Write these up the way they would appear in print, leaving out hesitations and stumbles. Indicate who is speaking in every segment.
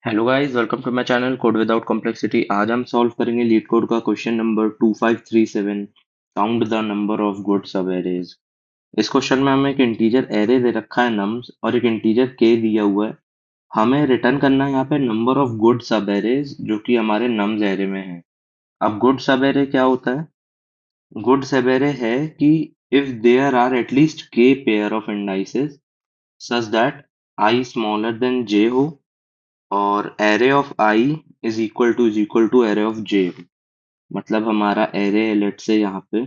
Speaker 1: Hello guys, welcome to my channel code without complexity. आज हम solve करेंगे LeetCode का question number 2537। Count the number of good subarrays. इस क्वेश्चन में हमें एक इंटीजर एरे दे रखा है नम्स और एक इंटीजर के दिया हुआ है। हमें रिटर्न करना है यहाँ पे नंबर ऑफ गुड सब एरेज जो कि हमारे नम्स एरे में है। अब गुड सब एरे क्या होता है? गुड सब एरे है कि if there are at least K pair of indices such that I smaller than J हो or array of I is equal to array of J. मतलब हमारा एरे है, लेट से यहाँ पे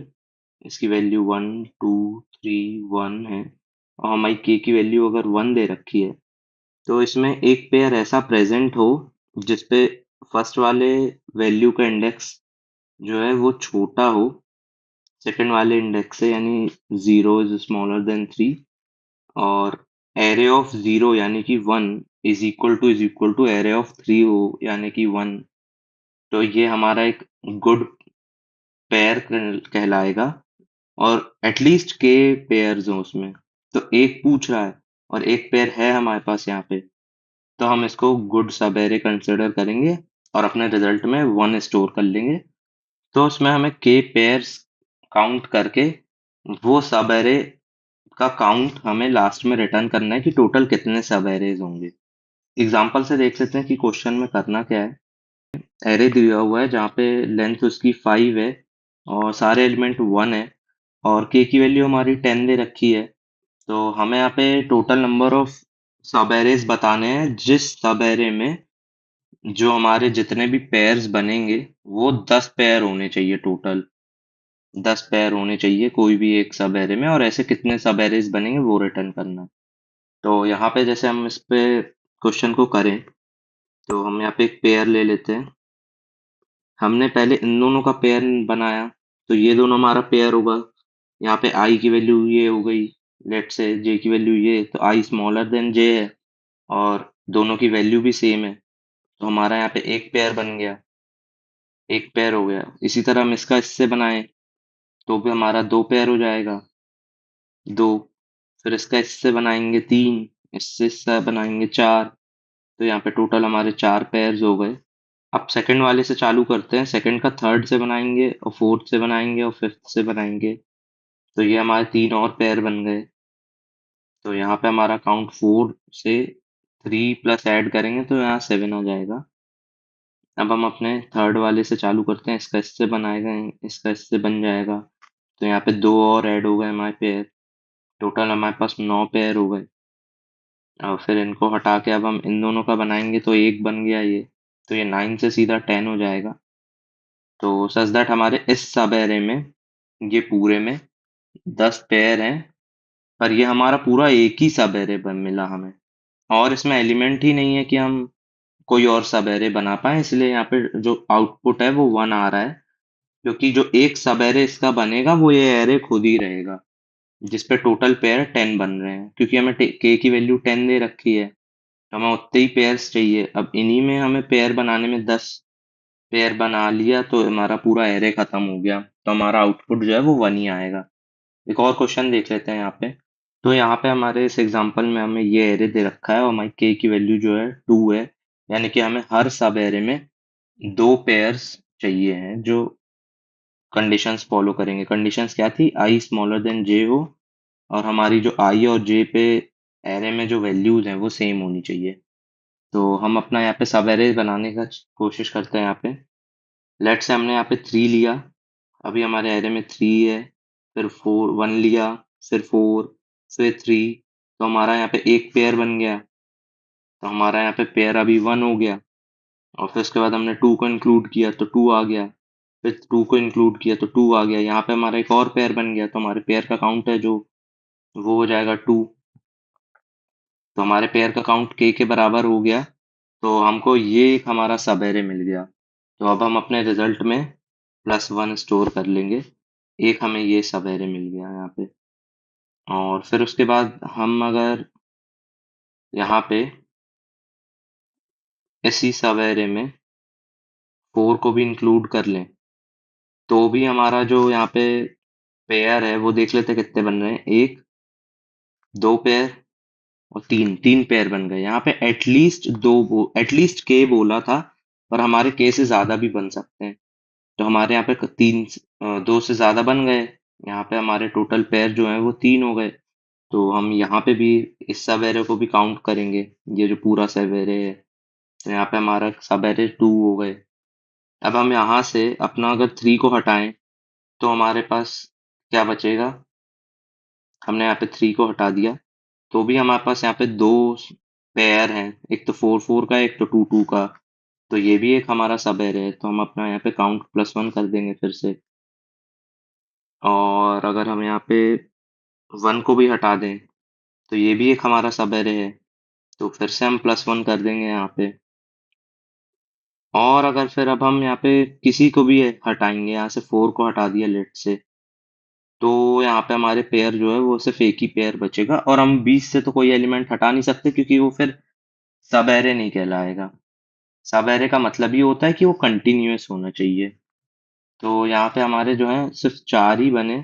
Speaker 1: इसकी वैल्यू 1 2 3 1 है और हमारी के की वैल्यू अगर 1 दे रखी है, तो इसमें एक पेयर ऐसा प्रेजेंट हो जिसपे फर्स्ट वाले वैल्यू का इंडेक्स जो है वो छोटा हो सेकंड वाले इंडेक्स से, यानी 0 इज स्मॉलर देन 3, और एरे ऑफ 0 यानी कि 1 is equal to array of 3 हो यानी कि 1। तो ये हमारा एक गुड पेयर कहलाएगा और एटलीस्ट के पेयर्स हो उसमें। तो एक पूछ रहा है और एक पेयर है हमारे पास यहाँ पे, तो हम इसको गुड सब एरे कंसिडर करेंगे और अपने रिजल्ट में 1 स्टोर कर लेंगे। तो उसमें हमें के पेयर्स काउंट करके वो सब एरे का काउंट हमें लास्ट में रिटर्न करना है कि टोटल कितने सब एरेज होंगे। एग्जाम्पल से देख लेते हैं कि क्वेश्चन में करना क्या है। एरे दिया हुआ है जहाँ पे लेंथ उसकी 5 है और सारे एलिमेंट 1 है और के की वैल्यू हमारी 10 दे रखी है। तो हमें यहाँ पे टोटल नंबर ऑफ सब एरेज बताने हैं जिस सब एरे में जो हमारे जितने भी पेयर्स बनेंगे वो 10 पेयर होने चाहिए। टोटल 10 पेयर होने चाहिए कोई भी एक सब एरे में, और ऐसे कितने सब एरेज बनेंगे वो रिटर्न करना है। तो यहाँ पे जैसे हम इस पे क्वेश्चन को करें, तो हम यहाँ पे एक पेयर ले लेते हैं। हमने पहले इन दोनों का पेयर बनाया, तो ये दोनों हमारा पेयर होगा। यहाँ पे आई की वैल्यू ये हो गई, लेट से जे की वैल्यू ये, तो आई स्मॉलर देन जे है और दोनों की वैल्यू भी सेम है, तो हमारा यहाँ पे एक पेयर बन गया, एक पेयर हो गया। इसी तरह हम इसका इससे बनाए तो भी हमारा दो पेयर हो जाएगा, दो। फिर इसका इससे बनाएंगे तीन, इससे बनाएंगे चार, तो यहाँ पे टोटल हमारे चार पेयर्स हो गए। अब सेकंड वाले से चालू करते हैं, सेकंड का थर्ड से बनाएंगे और फोर्थ से बनाएंगे और फिफ्थ से बनाएंगे, तो ये हमारे तीन और पेयर बन गए। तो यहाँ पे हमारा काउंट 4 से 3 प्लस ऐड करेंगे तो यहाँ 7 आ जाएगा। अब हम अपने थर्ड वाले से चालू करते हैं, इसका इससे बनाएगा, इसका इससे बन जाएगा, तो यहाँ पे दो और ऐड हो गए हमारे पेयर। टोटल हमारे पास 9 पेयर हो गए। और फिर इनको हटा के अब हम इन दोनों का बनाएंगे तो एक बन गया ये, तो ये 9 से सीधा 10 हो जाएगा। तो सच दैट हमारे इस सब एरे में, ये पूरे में 10 पेयर हैं, पर ये हमारा पूरा एक ही सब एरे बन मिला हमें, और इसमें एलिमेंट ही नहीं है कि हम कोई और सब एरे बना पाए, इसलिए यहाँ पे जो आउटपुट है वो 1 आ रहा है। क्योंकि जो एक सब एरे इसका बनेगा वो ये एरे खुद ही रहेगा जिसपे टोटल पेयर 10 बन रहे हैं, क्योंकि हमें के की वैल्यू 10 दे रखी है, तो हमें उतने ही पेयर्स चाहिए। अब इन्हीं में हमें पेयर बनाने में 10 पेयर बना लिया तो हमारा पूरा एरे खत्म हो गया, तो हमारा आउटपुट जो है वो 1 ही आएगा। एक और क्वेश्चन देख लेते हैं यहाँ पे। तो यहाँ पे हमारे इस एग्जांपल में हमें ये एरे दे रखा है और हमारी के की वैल्यू जो है 2 है, यानी कि हमें हर सब एरे में दो पेयर्स चाहिए हैं जो कंडीशंस फॉलो करेंगे। कंडीशंस क्या थी? आई स्मॉलर देन जे हो और हमारी जो आई और जे पे एरे में जो वैल्यूज हैं वो सेम होनी चाहिए। तो हम अपना यहाँ पे सब एरे बनाने का कोशिश करते हैं। यहाँ पे लेट से हमने यहाँ पे 3 लिया, अभी हमारे एरे में 3 है, फिर 1 लिया, फिर 4, फिर 3, तो हमारा यहाँ पे एक पेयर बन गया, तो हमारा यहाँ पे पेयर अभी 1 हो गया। और फिर उसके बाद हमने 2 को इंक्लूड किया तो 2 आ गया, फिर 2 को इंक्लूड किया तो 2 आ गया। यहाँ पे हमारा एक और पेयर बन गया, तो हमारे पेयर का काउंट है जो वो हो जाएगा 2। तो हमारे पेयर का काउंट के बराबर हो गया, तो हमको ये एक हमारा सब एरे मिल गया। तो अब हम अपने रिजल्ट में +1 स्टोर कर लेंगे। एक हमें ये सब एरे मिल गया यहाँ पे। और फिर उसके बाद हम अगर यहाँ पे इसी सब एरे में 4 को भी इंक्लूड कर लें, तो भी हमारा जो यहाँ पे पेयर है वो देख लेते हैं कितने बन रहे हैं। एक, दो पेयर, और तीन तीन पेयर बन गए। यहाँ पे एटलीस्ट के बोला था, पर हमारे के से ज्यादा भी बन सकते हैं। तो हमारे यहाँ पे दो से ज्यादा बन गए। यहाँ पे हमारे टोटल पेयर जो है वो तीन हो गए। तो हम यहाँ पे भी इस सब एरे को भी काउंट करेंगे, ये जो पूरा सब एरे है। तो यहाँ पे हमारा सब एरे टू हो गए। अब हम यहाँ से अपना अगर थ्री को हटाएं तो हमारे पास क्या बचेगा। हमने यहाँ पे थ्री को हटा दिया तो भी हमारे पास यहाँ पे दो पेयर हैं, एक तो फोर फोर का, एक तो टू टू का। तो ये भी एक हमारा सब एरे है, तो हम अपना यहाँ पे काउंट प्लस वन कर देंगे फिर से। और अगर हम यहाँ पे वन को भी हटा दें तो ये भी एक हमारा सब एरे है, तो फिर से हम प्लस वन कर देंगे यहाँ पे। और अगर फिर अब हम यहाँ पे किसी को भी हटाएंगे, यहाँ से फोर को हटा दिया लेट से, तो यहाँ पे हमारे पेयर जो है वो सिर्फ एक ही पेयर बचेगा। और हम 20 से तो कोई एलिमेंट हटा नहीं सकते, क्योंकि वो फिर सब एरे नहीं कहलाएगा। सब एरे का मतलब ये होता है कि वो कंटिन्यूअस होना चाहिए। तो यहाँ पे हमारे जो है सिर्फ चार ही बने,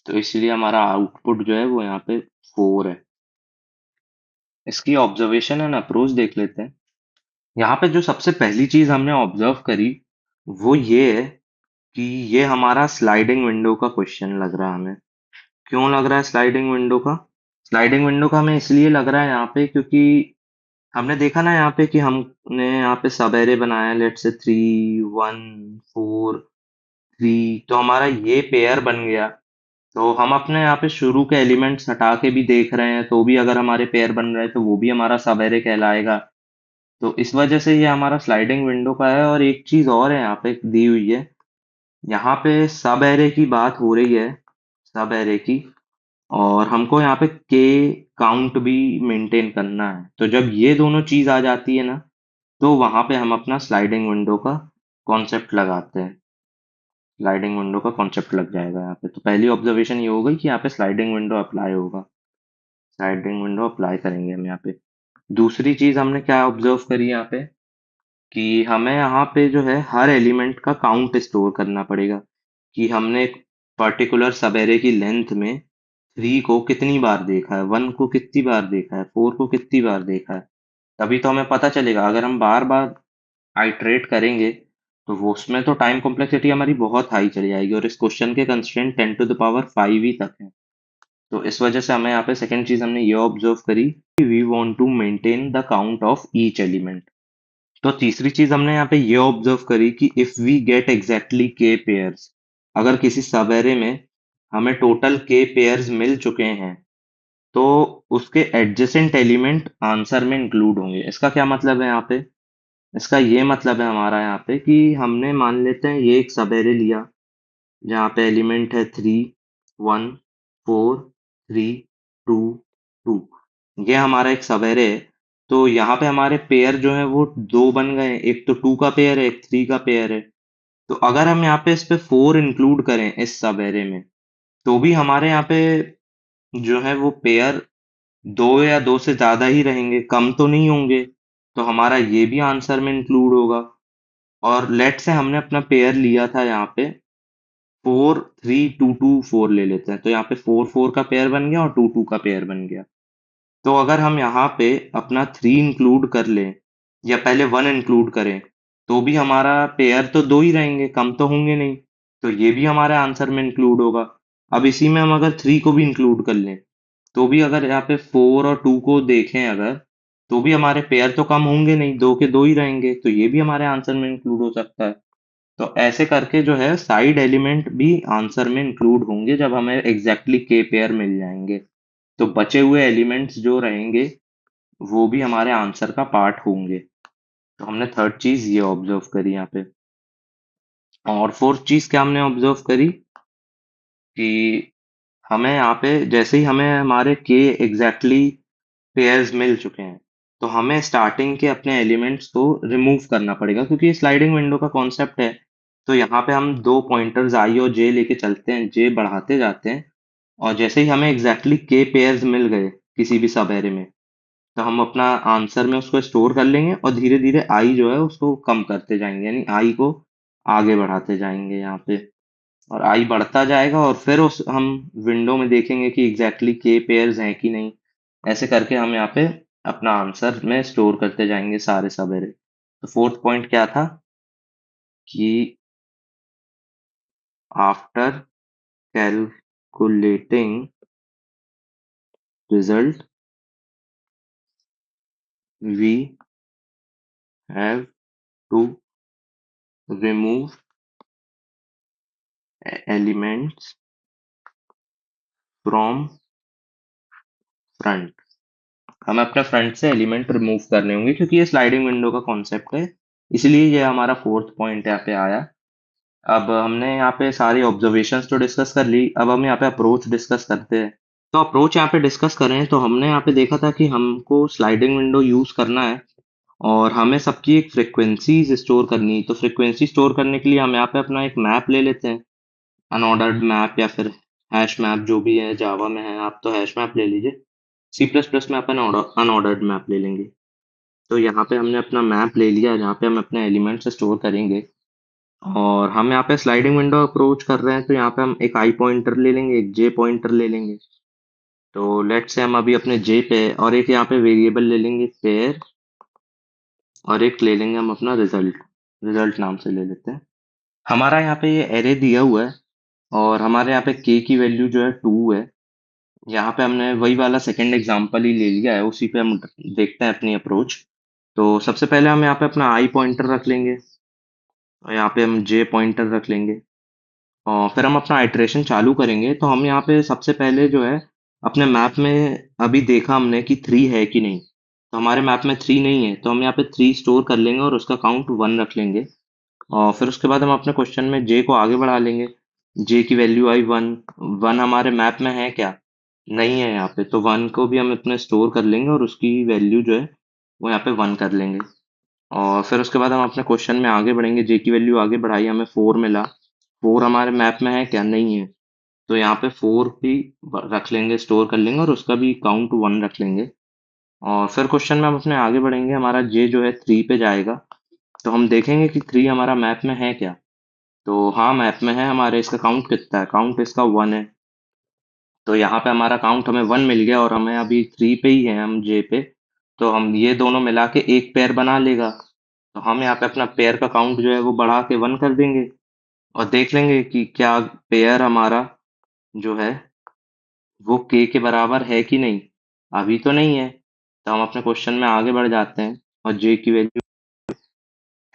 Speaker 1: तो इसलिए हमारा आउटपुट जो है वो यहाँ पे फोर है। इसकी ऑब्जर्वेशन एंड अप्रोच देख लेते हैं। यहाँ पे जो सबसे पहली चीज हमने ऑब्जर्व करी वो ये है कि ये हमारा स्लाइडिंग विंडो का क्वेश्चन लग रहा है हमें। क्यों लग रहा है स्लाइडिंग विंडो का? स्लाइडिंग विंडो का हमें इसलिए लग रहा है यहाँ पे, क्योंकि हमने देखा ना यहाँ पे कि हमने यहाँ पे सब एरे बनाया, लेट से थ्री, वन, फोर, थ्री। तो हमारा ये पेयर बन गया। तो हम अपने यहाँ पे शुरू के एलिमेंट्स हटा के भी देख रहे हैं, तो भी अगर हमारे पेयर बन रहे हैं तो वो भी हमारा सब एरे कहलाएगा। तो इस वजह से ये हमारा स्लाइडिंग विंडो का है। और एक चीज और है यहाँ पे दी हुई है, यहाँ पे सब एरे की बात हो रही है, सब एरे की। और हमको यहाँ पे के काउंट भी मेंटेन करना है। तो जब ये दोनों चीज आ जाती है ना, तो वहां पे हम अपना स्लाइडिंग विंडो का कॉन्सेप्ट लगाते हैं। स्लाइडिंग विंडो का कॉन्सेप्ट लग जाएगा यहाँ पे। तो पहली ऑब्जर्वेशन ये हो गई कि यहाँ पे स्लाइडिंग विंडो अप्लाई होगा। स्लाइडिंग विंडो अप्लाई करेंगे हम यहाँ पे। दूसरी चीज हमने क्या ऑब्जर्व करी यहाँ पे, कि हमें यहाँ पे जो है हर एलिमेंट का काउंट स्टोर करना पड़ेगा, कि हमने एक पर्टिकुलर सब एरे की लेंथ में थ्री को कितनी बार देखा है, वन को कितनी बार देखा है, फोर को कितनी बार देखा है। तभी तो हमें पता चलेगा। अगर हम बार बार आइटरेट करेंगे तो वो उसमें तो टाइम कॉम्प्लेक्सिटी हमारी बहुत हाई चली जाएगी, और इस क्वेश्चन के कंस्ट्रेंट 10 to the power 5 ही तक है। तो इस वजह से हमें यहाँ पे सेकंड चीज हमने ये ऑब्जर्व करी कि we want to maintain the count of each element. तो तीसरी चीज हमने यहाँ पे ये ऑब्जर्व करी कि इफ वी गेट एग्जैक्टली के पेयर्स, अगर किसी सब एरे में हमें टोटल के पेयर्स मिल चुके हैं, तो उसके एडजेसेंट एलिमेंट आंसर में इंक्लूड होंगे। इसका क्या मतलब है यहाँ पे? इसका ये मतलब है हमारा यहाँ पे कि हमने मान लेते हैं ये एक सब एरे लिया जहाँ पे एलिमेंट है three, one, four, three, two, two. ये हमारा एक सब एरे है। तो यहाँ पे हमारे पेयर जो है वो दो बन गए, एक तो टू का पेयर है, एक थ्री का पेयर है। तो अगर हम यहाँ पे इस पे फोर इंक्लूड करें इस सब एरे में, तो भी हमारे यहाँ पे जो है वो पेयर दो या दो से ज्यादा ही रहेंगे, कम तो नहीं होंगे। तो हमारा ये भी आंसर में इंक्लूड होगा। और लेट से हमने अपना पेयर लिया था यहाँ पे four, three, two, two, four ले लेते हैं, तो यहाँ पे फोर फोर का पेयर बन गया और टू टू का पेयर बन गया। तो अगर हम यहाँ पे अपना थ्री इंक्लूड कर लें या पहले वन इंक्लूड करें, तो भी हमारा पेयर तो दो ही रहेंगे, कम तो होंगे नहीं। तो ये भी हमारे आंसर में इंक्लूड होगा। अब इसी में हम अगर थ्री को भी इंक्लूड कर लें, तो भी अगर यहाँ पे फोर और टू को देखें अगर, तो भी हमारे पेयर तो कम होंगे नहीं, दो के दो ही रहेंगे, तो ये भी हमारे आंसर में इंक्लूड हो सकता है। तो ऐसे करके जो है साइड एलिमेंट भी आंसर में इंक्लूड होंगे जब हमें एग्जैक्टली के पेयर मिल जाएंगे। तो बचे हुए एलिमेंट्स जो रहेंगे वो भी हमारे आंसर का पार्ट होंगे। तो हमने थर्ड चीज ये ऑब्जर्व करी यहाँ पे। और फोर्थ चीज क्या हमने ऑब्जर्व करी कि हमें यहाँ पे जैसे ही हमें हमारे के एग्जैक्टली पेयर्स मिल चुके हैं, तो हमें स्टार्टिंग के अपने एलिमेंट्स को रिमूव करना पड़ेगा, क्योंकि ये स्लाइडिंग विंडो का कॉन्सेप्ट है। तो यहाँ पे हम दो पॉइंटर्स आई और जे लेके चलते हैं, जे बढ़ाते जाते हैं। और जैसे ही हमें एग्जैक्टली के पेयर्स मिल गए किसी भी सब एरे में, तो हम अपना आंसर में उसको स्टोर कर लेंगे और धीरे धीरे आई जो है उसको कम करते जाएंगे, यानी आई को आगे बढ़ाते जाएंगे यहाँ पे। और आई बढ़ता जाएगा और फिर उस हम विंडो में देखेंगे कि एग्जैक्टली के पेयर्स हैं कि नहीं। ऐसे करके हम यहाँ पे अपना आंसर में स्टोर करते जाएंगे सारे सब एरे। तो फोर्थ पॉइंट क्या था कि after calculating result we have to remove elements from front. हमें अपने फ्रंट से एलिमेंट रिमूव करने होंगे क्योंकि ये स्लाइडिंग विंडो का कॉन्सेप्ट है, इसलिए ये हमारा फोर्थ पॉइंट यहाँ पे आया। अब हमने यहाँ पे सारी ऑब्जर्वेशंस तो डिस्कस कर ली, अब हम यहाँ पे अप्रोच डिस्कस करते हैं। तो अप्रोच यहाँ पे डिस्कस करें तो हमने यहाँ पे देखा था कि हमको स्लाइडिंग विंडो यूज करना है और हमें सबकी एक फ्रीक्वेंसी स्टोर करनी है। तो फ्रीक्वेंसी स्टोर करने के लिए हम यहाँ पे अपना एक मैप ले लेते हैं, अनऑर्डर्ड मैप या फिर हैश मैप, जो भी है। जावा में है आप तो हैश मैप ले लीजिए, सी प्लस प्लस में अपन अनऑर्डर्ड मैप ले लेंगे। तो यहाँ पे हमने अपना मैप ले लिया जहाँ पे हम अपने एलिमेंट्स स्टोर करेंगे, और हम यहाँ पे स्लाइडिंग विंडो अप्रोच कर रहे हैं। तो यहाँ पे हम एक आई पॉइंटर ले लेंगे, एक जे पॉइंटर ले लेंगे। तो लेट से हम अभी अपने जे पे है, और एक यहाँ पे वेरिएबल ले लेंगे पेयर, और एक ले लेंगे हम अपना रिजल्ट, रिजल्ट नाम से ले लेते हैं। हमारा यहाँ पे ये एरे दिया हुआ है और हमारे यहाँ पे के की वैल्यू जो है 2 है। यहाँ पे हमने वही वाला सेकंड एग्जांपल ही ले लिया है, उसी पे हम देखते हैं अपनी अप्रोच। तो सबसे पहले हम यहाँ पे अपना आई पॉइंटर रख लेंगे और यहाँ पे हम जे पॉइंटर रख लेंगे, और फिर हम अपना आइटरेशन चालू करेंगे। तो हम यहाँ पे सबसे पहले जो है अपने मैप में अभी देखा हमने कि 3 है कि नहीं, तो हमारे मैप में 3 नहीं है, तो हम यहाँ पे 3 स्टोर कर लेंगे और उसका काउंट 1 रख लेंगे। और फिर उसके बाद हम अपने क्वेश्चन में जे को आगे बढ़ा लेंगे। जे की वैल्यू आई 1, 1 हमारे मैप में है क्या, नहीं है यहाँ पे, तो 1 को भी हम अपने स्टोर कर लेंगे और उसकी वैल्यू जो है वो यहाँ पे 1 कर लेंगे। और फिर उसके बाद हम अपने क्वेश्चन में आगे बढ़ेंगे, जे की वैल्यू आगे बढ़ाई, हमें 4 मिला, 4 हमारे मैप में है क्या, नहीं है, तो यहाँ पे 4 भी रख लेंगे, स्टोर कर लेंगे और उसका भी काउंट 1 रख लेंगे। और फिर क्वेश्चन में हम अपने आगे बढ़ेंगे, हमारा जे जो है 3 पे जाएगा, तो हम देखेंगे कि 3 हमारा मैप में है क्या। तो हाँ, मैप में है हमारे, इसका काउंट कितना है, काउंट इसका 1 है। तो यहाँ पे हमारा काउंट हमें 1 मिल गया और हमें अभी 3 पे ही है हम जे पे, तो हम ये दोनों मिला के एक पेयर बना लेगा। तो हम यहाँ पे अपना पेयर का काउंट जो है वो बढ़ा के 1 कर देंगे और देख लेंगे कि क्या पेयर हमारा जो है वो के बराबर है कि नहीं। अभी तो नहीं है, तो हम अपने क्वेश्चन में आगे बढ़ जाते हैं और जे की वैल्यू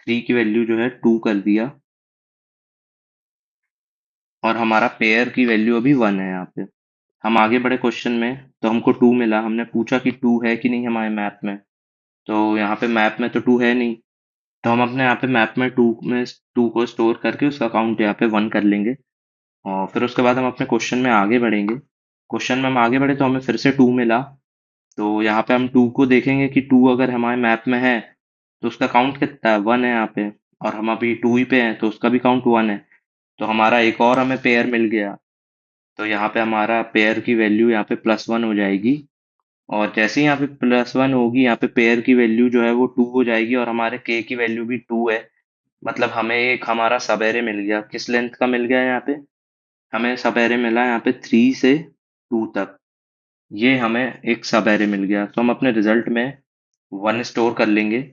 Speaker 1: 3 की वैल्यू जो है 2 कर दिया, और हमारा पेयर की वैल्यू अभी 1 है यहाँ पे। हम आगे बढ़े क्वेश्चन में, तो हमको 2 मिला, हमने पूछा कि 2 है कि नहीं हमारे मैप में, तो यहाँ पे मैप में तो 2 है नहीं, तो हम अपने यहाँ पे मैप में 2 को स्टोर करके उसका काउंट यहाँ पे 1 कर लेंगे। और फिर उसके बाद हम अपने क्वेश्चन में आगे बढ़ेंगे, क्वेश्चन में हम आगे बढ़े तो हमें फिर से 2 मिला, तो यहाँ पे हम 2 को देखेंगे कि 2 अगर हमारे मैप में है तो उसका काउंट कितना है, 1 है यहाँ पे, और हम अभी 2 ही पे हैं तो उसका भी काउंट 1 है। तो हमारा एक और हमें पेयर मिल गया, तो यहाँ पे हमारा पेयर की वैल्यू यहाँ पे +1 हो जाएगी। और जैसे ही यहाँ पे +1 होगी, यहाँ पे पेयर की वैल्यू जो है वो 2 हो जाएगी और हमारे के की वैल्यू भी 2 है। मतलब हमें एक हमारा सब एरे मिल गया, किस लेंथ का मिल गया यहाँ पे, हमें सब एरे मिला यहाँ पे 3 से 2 तक, ये हमें एक सब एरे मिल गया। तो हम अपने रिजल्ट में 1 स्टोर कर लेंगे।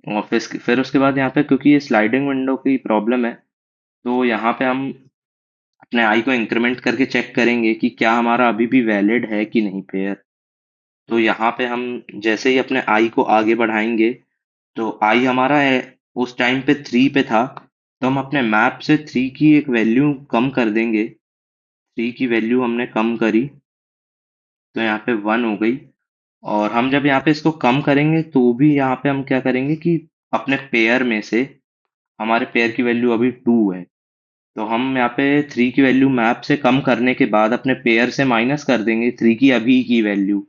Speaker 1: और फिर उसके बाद यहाँ पे क्योंकि ये स्लाइडिंग विंडो की प्रॉब्लम है, तो यहाँ पे हम अपने आई को इंक्रीमेंट करके चेक करेंगे कि क्या हमारा अभी भी वैलिड है कि नहीं पेयर। तो यहाँ पे हम जैसे ही अपने आई को आगे बढ़ाएंगे, तो आई हमारा है उस टाइम पे 3 पे था, तो हम अपने मैप से 3 की एक वैल्यू कम कर देंगे। 3 की वैल्यू हमने कम करी तो यहाँ पे 1 हो गई। और हम जब यहाँ पे इसको कम करेंगे तो भी यहाँ पे हम क्या करेंगे कि अपने पेयर में से हमारे पेयर की वैल्यू अभी 2 है, तो हम यहाँ पे 3 की वैल्यू मैप से कम करने के बाद अपने पेयर से माइनस कर देंगे 3 की अभी की वैल्यू।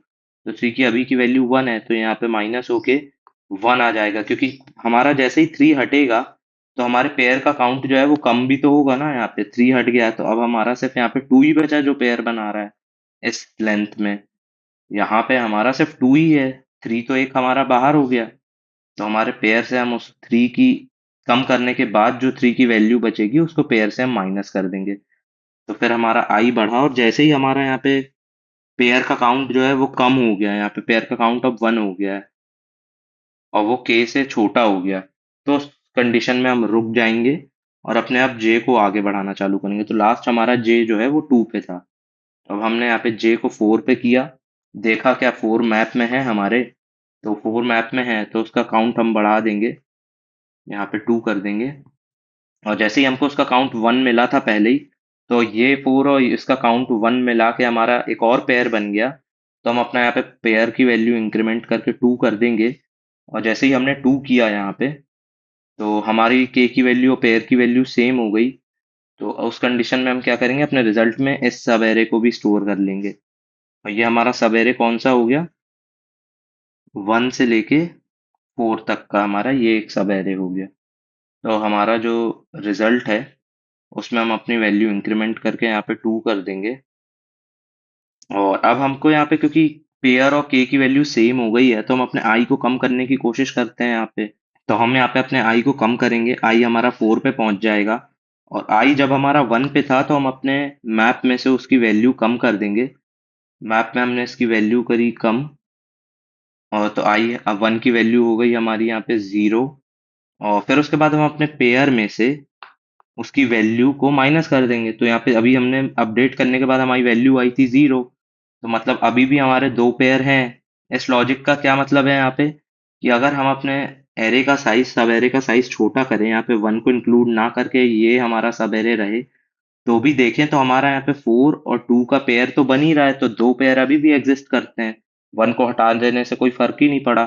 Speaker 1: तो 3 की अभी की वैल्यू 1 है, तो यहाँ पे माइनस होके 1 आ जाएगा, क्योंकि हमारा जैसे ही 3 हटेगा तो हमारे पेयर का काउंट जो है वो कम भी तो होगा ना। यहाँ पे 3 हट गया तो अब हमारा सिर्फ यहाँ पे 2 ही बचा जो पेयर बना रहा है इस लेंथ में। यहाँ पे हमारा सिर्फ 2 ही है, 3 तो एक हमारा बाहर हो गया, तो हमारे पेयर से हम उस 3 की कम करने के बाद जो 3 की वैल्यू बचेगी उसको पेयर से हम माइनस कर देंगे। तो फिर हमारा आई बढ़ा और जैसे ही हमारा यहाँ पे पेयर का काउंट जो है वो कम हो गया है, यहाँ पे पेयर का काउंट अब 1 हो गया है और वो के से छोटा हो गया। तो उस कंडीशन में हम रुक जाएंगे और अपने आप जे को आगे बढ़ाना चालू करेंगे। तो लास्ट हमारा जे जो है वो 2 पे था। अब हमने यहाँ पे जे को 4 पे किया, देखा क्या 4 मैप में है हमारे, तो 4 मैप में है तो उसका काउंट हम बढ़ा देंगे, यहाँ पे 2 कर देंगे। और जैसे ही हमको उसका काउंट 1 मिला था पहले ही, तो ये 4 और इसका काउंट 1 मिला के हमारा एक और पेयर बन गया। तो हम अपना यहाँ पे पेयर की वैल्यू इंक्रीमेंट करके 2 कर देंगे। और जैसे ही हमने 2 किया यहाँ पे, तो हमारी के की वैल्यू और पेयर की वैल्यू सेम हो गई। तो उस कंडीशन में हम क्या करेंगे, अपने रिजल्ट में इस सब एरे को भी स्टोर कर लेंगे। और ये हमारा सब एरे कौन सा हो गया, 1 से लेके 4 तक का हमारा ये एक सब एरे हो गया। तो हमारा जो रिजल्ट है उसमें हम अपनी वैल्यू इंक्रीमेंट करके यहाँ पे 2 कर देंगे। और अब हमको यहाँ पे क्योंकि पेयर और के की वैल्यू सेम हो गई है, तो हम अपने आई को कम करने की कोशिश करते हैं यहाँ पे। तो हम यहाँ पे अपने आई को कम करेंगे, आई हमारा 4 पे पहुंच जाएगा। और आई जब हमारा 1 पे था तो हम अपने मैप में से उसकी वैल्यू कम कर देंगे। मैप में हमने इसकी वैल्यू करी कम, और तो आई अब 1 की वैल्यू हो गई हमारी यहाँ पे 0। और फिर उसके बाद हम अपने पेयर में से उसकी वैल्यू को माइनस कर देंगे। तो यहाँ पे अभी हमने अपडेट करने के बाद हमारी वैल्यू आई थी 0, तो मतलब अभी भी हमारे 2 पेयर हैं। इस लॉजिक का क्या मतलब है यहाँ पे, कि अगर हम अपने एरे का साइज, सब एरे का साइज छोटा करें, यहाँ पे 1 को इंक्लूड ना करके ये हमारा सब एरे रहे, तो भी देखें तो हमारा यहाँ पे 4 और 2 का पेयर तो बन ही रहा है, तो 2 पेयर अभी भी एग्जिस्ट करते हैं। 1 को हटा देने से कोई फर्क ही नहीं पड़ा।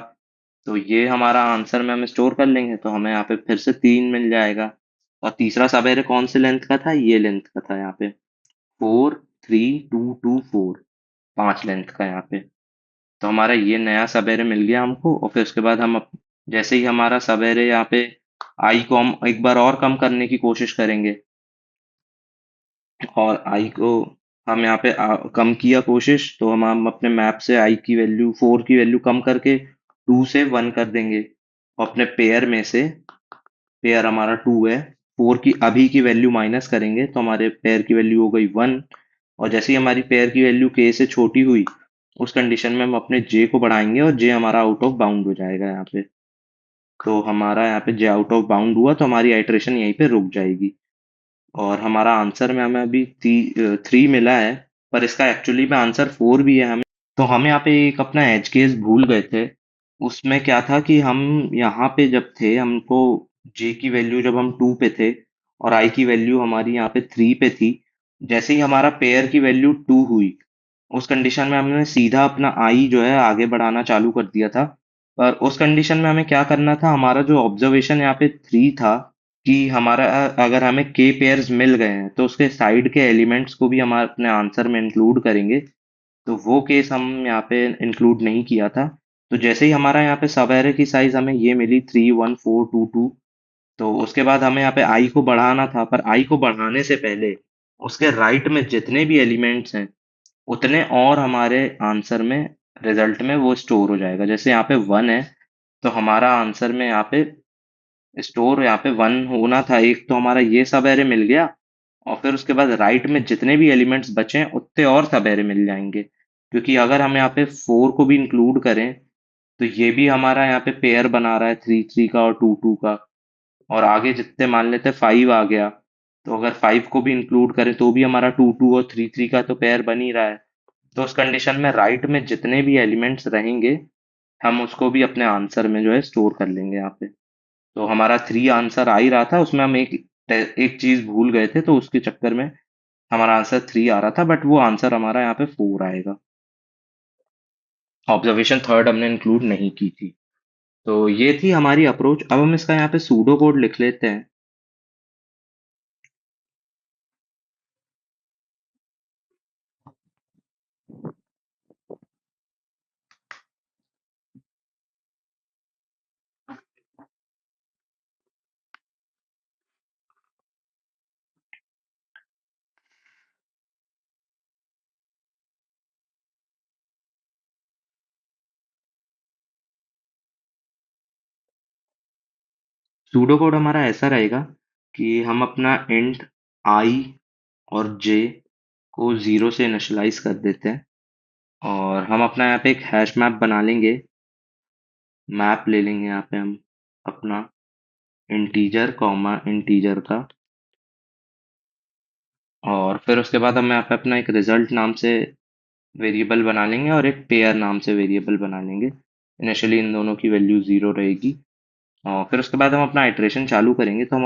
Speaker 1: तो ये हमारा आंसर में हम स्टोर कर लेंगे, तो हमें यहाँ पे फिर से 3 मिल जाएगा। और तीसरा सब एरे कौन से लेंथ का था, ये लेंथ का था यहाँ पे, 4 3 2 2 4, 5 लेंथ का यहाँ पे। तो हमारा ये नया सब एरे मिल गया हमको। और फिर उसके बाद जैसे ही हमारा सब एरे यहाँ पे, आई को हम एक बार और कम करने की कोशिश करेंगे। और आई को हम यहाँ पे कम किया कोशिश, तो हम अपने मैप से आई की वैल्यू, 4 की वैल्यू कम करके 2 से 1 कर देंगे। और अपने पेयर में से, पेयर हमारा 2 है, 4 की अभी की वैल्यू माइनस करेंगे तो हमारे पेयर की वैल्यू हो गई 1। और जैसे ही हमारी पेयर की वैल्यू के से छोटी हुई, उस कंडीशन में हम अपने जे को बढ़ाएंगे और जे हमारा आउट ऑफ बाउंड हो जाएगा यहाँ पे। तो हमारा यहाँ पे जे आउट ऑफ बाउंड हुआ तो हमारी आइटरेशन यहीं पे रुक जाएगी। और हमारा आंसर में हमें अभी 3 मिला है, पर इसका एक्चुअली में आंसर 4 भी है हमें। तो हम यहाँ पे एक अपना एज केस भूल गए थे। उसमें क्या था कि हम यहाँ पे जब थे, हमको जे की वैल्यू जब हम 2 पे थे और आई की वैल्यू हमारी यहाँ पे 3 पे थी, जैसे ही हमारा पेयर की वैल्यू 2 हुई, उस कंडीशन में हमने सीधा अपना आई जो है आगे बढ़ाना चालू कर दिया था। पर उस कंडीशन में हमें क्या करना था, हमारा जो ऑब्जर्वेशन यहाँ पे 3 था, कि हमारा अगर हमें के पेयर्स मिल गए हैं तो उसके साइड के एलिमेंट्स को भी हम अपने आंसर में इंक्लूड करेंगे। तो वो केस हम यहाँ पे इंक्लूड नहीं किया था। तो जैसे ही हमारा यहाँ पे सब एरे की साइज हमें ये मिली 3 1 4 2 2, तो उसके बाद हमें यहाँ पे आई को बढ़ाना था। पर आई को बढ़ाने से पहले उसके राइट में जितने भी एलिमेंट्स हैं, उतने और हमारे आंसर में, रिजल्ट में वो स्टोर हो जाएगा। जैसे यहाँ पे 1 है, तो हमारा आंसर में यहाँ पे स्टोर, यहाँ पे 1 होना था एक, तो हमारा ये सब एरे मिल गया। और फिर उसके बाद राइट में जितने भी एलिमेंट्स बचे हैं उतने और सब एरे मिल जाएंगे। क्योंकि अगर हम यहाँ पे 4 को भी इंक्लूड करें, तो ये भी हमारा यहाँ पे पेयर बना रहा है 3 3 का और 2 2 का। और आगे जितने मान लेते 5 आ गया, तो अगर 5 को भी इंक्लूड करें तो भी हमारा 2 2 और 3 3 का तो पेयर बन ही रहा है। तो उस कंडीशन में राइट में जितने भी एलिमेंट्स रहेंगे, हम उसको भी अपने आंसर में जो है स्टोर कर लेंगे यहाँ पे। तो हमारा 3 आंसर आ ही रहा था, उसमें हम एक चीज भूल गए थे, तो उसके चक्कर में हमारा आंसर 3 आ रहा था, बट वो आंसर हमारा यहाँ पे 4 आएगा। ऑब्जर्वेशन थर्ड हमने इंक्लूड नहीं की थी। तो ये थी हमारी अप्रोच। अब हम इसका यहाँ पे सूडो कोड लिख लेते हैं। सूडो कोड हमारा ऐसा रहेगा कि हम अपना इंट आई और जे को 0 से इनिशियलाइज कर देते हैं। और हम अपना यहाँ पे एक हैश मैप बना लेंगे। मैप ले लेंगे यहाँ पे हम अपना इंटीजर कॉमा इंटीजर का। और फिर उसके बाद हम यहाँ पे अपना एक रिजल्ट नाम से वेरिएबल बना लेंगे और एक पेयर नाम से वेरिएबल बना लेंगे। इनिशियली इन दोनों की वैल्यू जीरो रहेगी। और फिर उसके बाद हम अपना आइट्रेशन चालू करेंगे। तो हम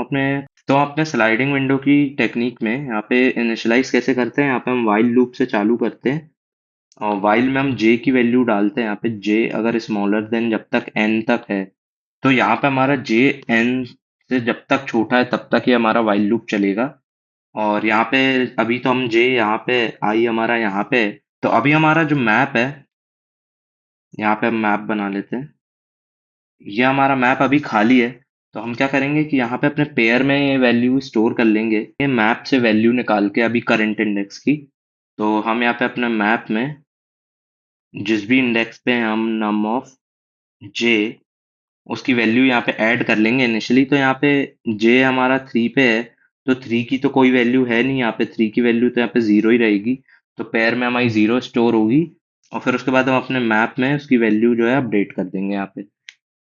Speaker 1: अपने स्लाइडिंग विंडो की टेक्निक में यहाँ पे इनिशियलाइज कैसे करते हैं, यहाँ पे हम वाइल लूप से चालू करते हैं। और वाइल में हम जे की वैल्यू डालते हैं। यहाँ पे जे अगर स्मॉलर देन जब तक एन तक है, तो यहाँ पे हमारा जे एन से जब तक छोटा है तब तक ही हमारा वाइल लूप चलेगा। और यहाँ पे अभी तो हम जे यहाँ पे आई हमारा यहाँ पे है। तो अभी हमारा जो मैप है, यहाँ पे हम मैप बना लेते हैं। ये हमारा मैप अभी खाली है। तो हम क्या करेंगे कि यहाँ पे अपने पेयर में ये वैल्यू स्टोर कर लेंगे, ये मैप से वैल्यू निकाल के अभी करंट इंडेक्स की। तो हम यहाँ पे अपने मैप में जिस भी इंडेक्स पे हम नम ऑफ जे, उसकी वैल्यू यहाँ पे ऐड कर लेंगे। इनिशियली तो यहाँ पे जे हमारा थ्री पे है, तो थ्री की तो कोई वैल्यू है नहीं, यहाँ पे थ्री की वैल्यू तो यहाँ पे जीरो ही रहेगी। तो पेयर में हमारी जीरो स्टोर होगी। और फिर उसके बाद हम अपने मैप में उसकी वैल्यू जो है अपडेट कर देंगे, यहाँ पे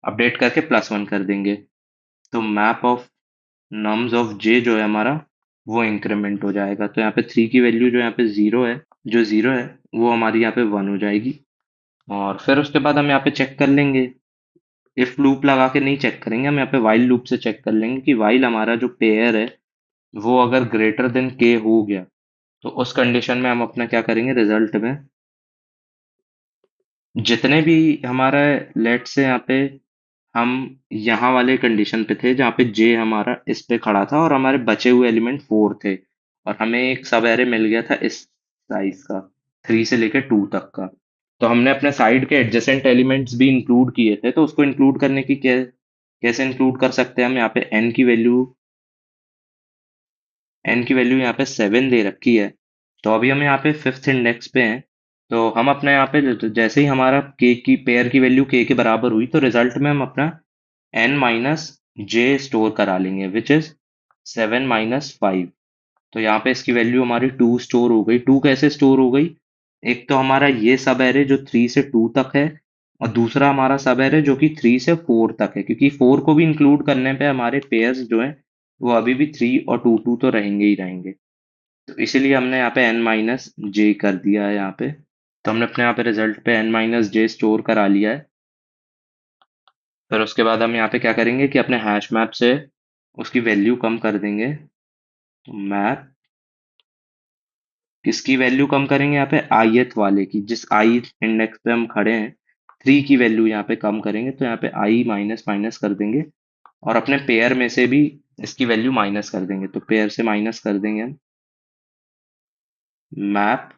Speaker 1: अपडेट करके +1 कर देंगे। तो मैप ऑफ नम्स ऑफ जे जो है हमारा, वो इंक्रीमेंट हो जाएगा। तो यहाँ पे थ्री की वैल्यू जो यहाँ पे जीरो है, जो जीरो है वो हमारी यहाँ पे वन हो जाएगी। और फिर उसके बाद हम यहाँ पे चेक कर लेंगे। इफ लूप लगा के नहीं चेक करेंगे, हम यहाँ पे वाइल लूप से चेक कर लेंगे कि वाइल हमारा जो पेयर है वो अगर ग्रेटर देन के हो गया, तो उस कंडीशन में हम अपना क्या करेंगे, रिजल्ट में जितने भी हमारा, लेट से यहाँ पे हम यहाँ वाले कंडीशन पे थे जहाँ पे जे हमारा इस पे खड़ा था और हमारे बचे हुए एलिमेंट फोर थे, और हमें एक सब एरे मिल गया था इस साइज का, थ्री से लेके टू तक का। तो हमने अपने साइड के एडजेसेंट एलिमेंट्स भी इंक्लूड किए थे। तो उसको इंक्लूड करने की कैसे इंक्लूड कर सकते हैं हम, यहाँ पे एन की वैल्यू यहाँ पे सेवन दे रखी है। तो अभी हम यहाँ पे फिफ्थ इंडेक्स पे हैं। तो हम अपने यहाँ पे जैसे ही हमारा के की पेयर की वैल्यू के बराबर हुई, तो रिजल्ट में हम अपना एन माइनस जे स्टोर करा लेंगे, which is seven minus five. तो यहाँ पे इसकी वैल्यू हमारी टू स्टोर हो गई। टू कैसे स्टोर हो गई, एक तो हमारा ये सब एरे जो थ्री से टू तक है, और दूसरा हमारा सब एरे जो कि थ्री से फोर तक है, क्योंकि फोर को भी इंक्लूड करने पे हमारे पेयर्स जो हैं वो अभी भी थ्री और टू टू तो रहेंगे ही रहेंगे। तो इसीलिए हमने यहाँ पे एन माइनस जे कर दिया है यहाँ पे। तो हमने अपने यहाँ पे रिजल्ट पे एन माइनस जे स्टोर करा लिया है। फिर उसके बाद हम यहाँ पे क्या करेंगे कि अपने हैश मैप से उसकी वैल्यू कम कर देंगे। तो मैप किसकी वैल्यू कम करेंगे, यहाँ पे ith वाले की, जिस आई इंडेक्स पे हम खड़े हैं, थ्री की वैल्यू यहाँ पे कम करेंगे। तो यहाँ पे आई माइनस माइनस कर देंगे, और अपने पेयर में से भी इसकी वैल्यू माइनस कर देंगे। तो पेयर से माइनस कर देंगे हम map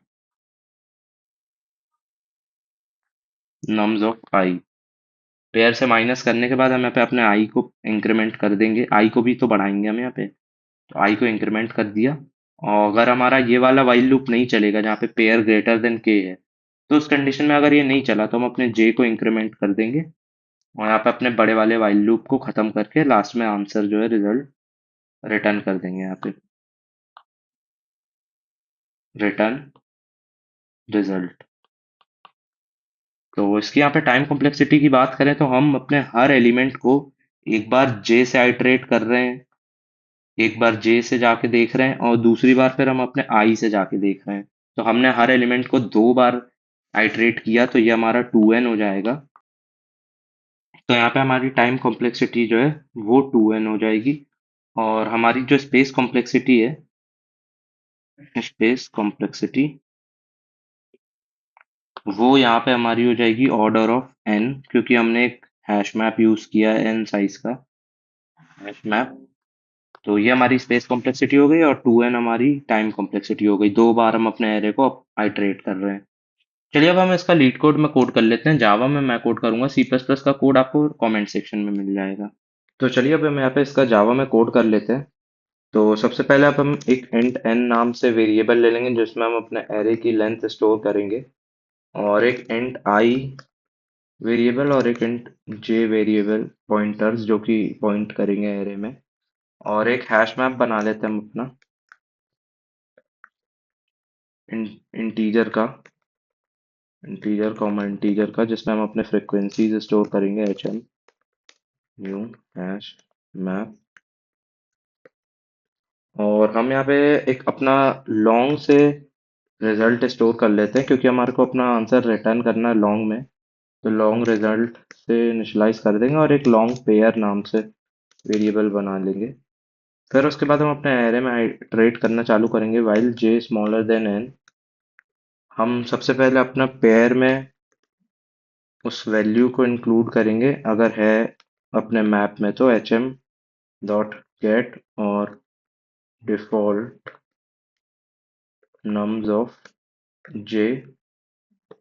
Speaker 1: nums of I. Pair से माइनस करने के बाद हम यहाँ पे अपने आई को इंक्रीमेंट कर देंगे, आई को भी तो बढ़ाएंगे हम यहाँ पे। तो आई को इंक्रीमेंट कर दिया। और अगर हमारा ये वाला वाइल लूप नहीं चलेगा जहाँ पे पेयर ग्रेटर देन के है, तो उस कंडीशन में अगर ये नहीं चला तो हम अपने जे को इंक्रीमेंट कर देंगे। और यहाँ पे अपने बड़े वाले वाइल लूप को खत्म करके लास्ट में आंसर जो है रिजल्ट रिटर्न कर देंगे, यहाँ पे रिटर्न रिजल्ट। तो इसकी यहाँ पे टाइम कॉम्प्लेक्सिटी की बात करें तो हम अपने हर एलिमेंट को एक बार जे से आइटरेट कर रहे हैं, एक बार जे से जाके देख रहे हैं, और दूसरी बार फिर हम अपने आई से जाके देख रहे हैं। तो हमने हर एलिमेंट को दो बार आइटरेट किया, तो ये हमारा टू एन हो जाएगा। तो यहाँ पे हमारी टाइम कॉम्प्लेक्सिटी जो है वो टू एन हो जाएगी। और हमारी जो स्पेस कॉम्प्लेक्सिटी है, स्पेस कॉम्प्लेक्सिटी वो यहाँ पे हमारी हो जाएगी ऑर्डर ऑफ एन, क्योंकि हमने एक हैश मैप यूज किया है एन साइज का हैश मैप। तो ये हमारी स्पेस कॉम्प्लेक्सिटी हो गई, और टू एन हमारी टाइम कॉम्प्लेक्सिटी हो गई। दो बार हम अपने एरे को आइटरेट कर रहे हैं। चलिए अब हम इसका लीड कोड में कोड कर लेते हैं। जावा में मैं कोड करूंगा, सी प्लस प्लस का कोड आपको कमेंट सेक्शन में मिल जाएगा। तो चलिए अब हम यहाँ पे इसका जावा में कोड कर लेते हैं। तो सबसे पहले अब हम एक इंट एन नाम से वेरिएबल ले लेंगे जिसमें हम अपने एरे की लेंथ स्टोर करेंगे, और एक इंट आई वेरिएबल और एक इंट जे वेरिएबल पॉइंटर्स जो कि पॉइंट करेंगे एरे में। और एक हैश मैप बना लेते हैं हम अपना इंटीजर का। इंटीजर कॉमा इंटीजर का, जिसमें हम अपने फ्रिक्वेंसीज स्टोर करेंगे, H M new hash map. और हम यहाँ पे एक अपना लॉन्ग से रिजल्ट स्टोर कर लेते हैं, क्योंकि हमारे को अपना आंसर रिटर्न करना है लॉन्ग में। तो लॉन्ग रिजल्ट से इनिशलाइज कर देंगे और एक लॉन्ग पेयर नाम से वेरिएबल बना लेंगे। फिर उसके बाद हम अपने एरे में इटरेट करना चालू करेंगे, वाइल जे स्मॉलर देन एन। हम सबसे पहले अपना पेयर में उस वैल्यू को इंक्लूड करेंगे, अगर है अपने मैप में तो एच एम डॉट गेट, और डिफॉल्ट नम्स ऑफ जे।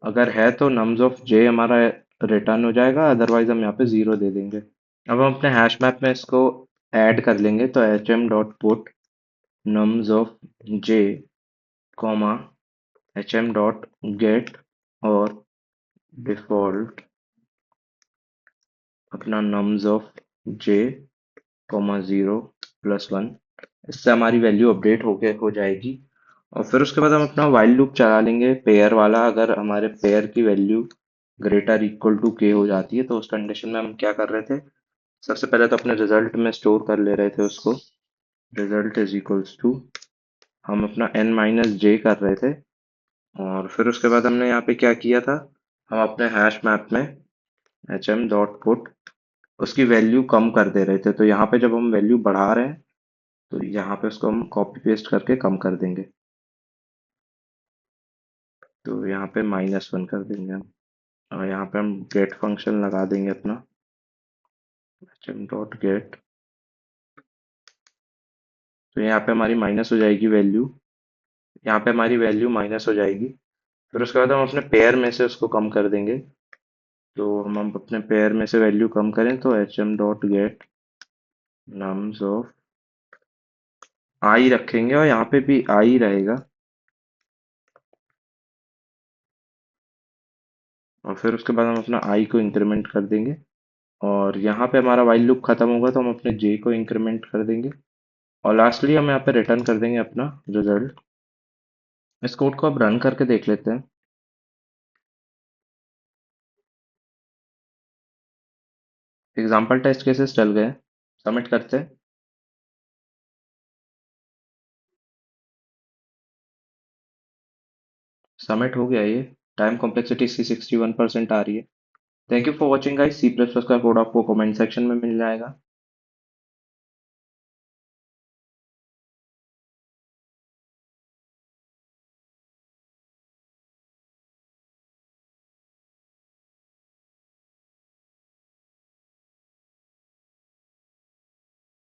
Speaker 1: अगर है तो नम्स ऑफ जे हमारा रिटर्न हो जाएगा, अदरवाइज हम यहाँ पे जीरो दे देंगे। अब हम अपने हैश मैप में इसको ऐड कर लेंगे, तो H M dot put nums of J comma H M dot get, और डिफॉल्ट अपना nums of J comma zero plus one. इससे हमारी वैल्यू अपडेट हो जाएगी। और फिर उसके बाद हम अपना वाइल लूप चला लेंगे पेयर वाला। अगर हमारे पेयर की वैल्यू ग्रेटर इक्वल टू के हो जाती है, तो उस कंडीशन में हम क्या कर रहे थे, सबसे पहले तो अपने रिजल्ट में स्टोर कर ले रहे थे उसको, रिजल्ट इज इक्वल्स टू, हम अपना n माइनस जे कर रहे थे। और फिर उसके बाद हमने यहाँ पे क्या किया था, हम अपने हैश मैप में एच एम डॉट पुट उसकी वैल्यू कम कर दे रहे थे। तो यहाँ पे जब हम वैल्यू बढ़ा रहे हैं, तो यहाँ पे उसको हम कॉपी पेस्ट करके कम कर देंगे। तो यहाँ पे -1 कर देंगे हम। और यहाँ पे हम गेट फंक्शन लगा देंगे अपना, एच एम डॉट गेट। तो यहाँ पे हमारी माइनस हो जाएगी वैल्यू, यहाँ पे हमारी वैल्यू माइनस हो जाएगी। फिर उसके बाद हम अपने पेयर में से उसको कम कर देंगे। तो हम अपने पेयर में से वैल्यू कम करें, तो H M dot get nums of I रखेंगे, और यहाँ पे भी आई रहेगा। और फिर उसके बाद हम अपना आई को इंक्रीमेंट कर देंगे। और यहाँ पे हमारा वाइल लूप खत्म होगा, तो हम अपने जे को इंक्रीमेंट कर देंगे। और लास्टली हम यहाँ पे रिटर्न कर देंगे अपना रिजल्ट। इस कोड को अब रन करके देख लेते हैं। एग्जाम्पल टेस्ट केसेस चल गए, सबमिट करते हैं। सबमिट हो गया ये। टाइम कॉम्प्लेक्सिटी सी 61% आ रही है। Thank you for watching guys. C plus plus का कोड आपको कमेंट सेक्शन में मिल जाएगा।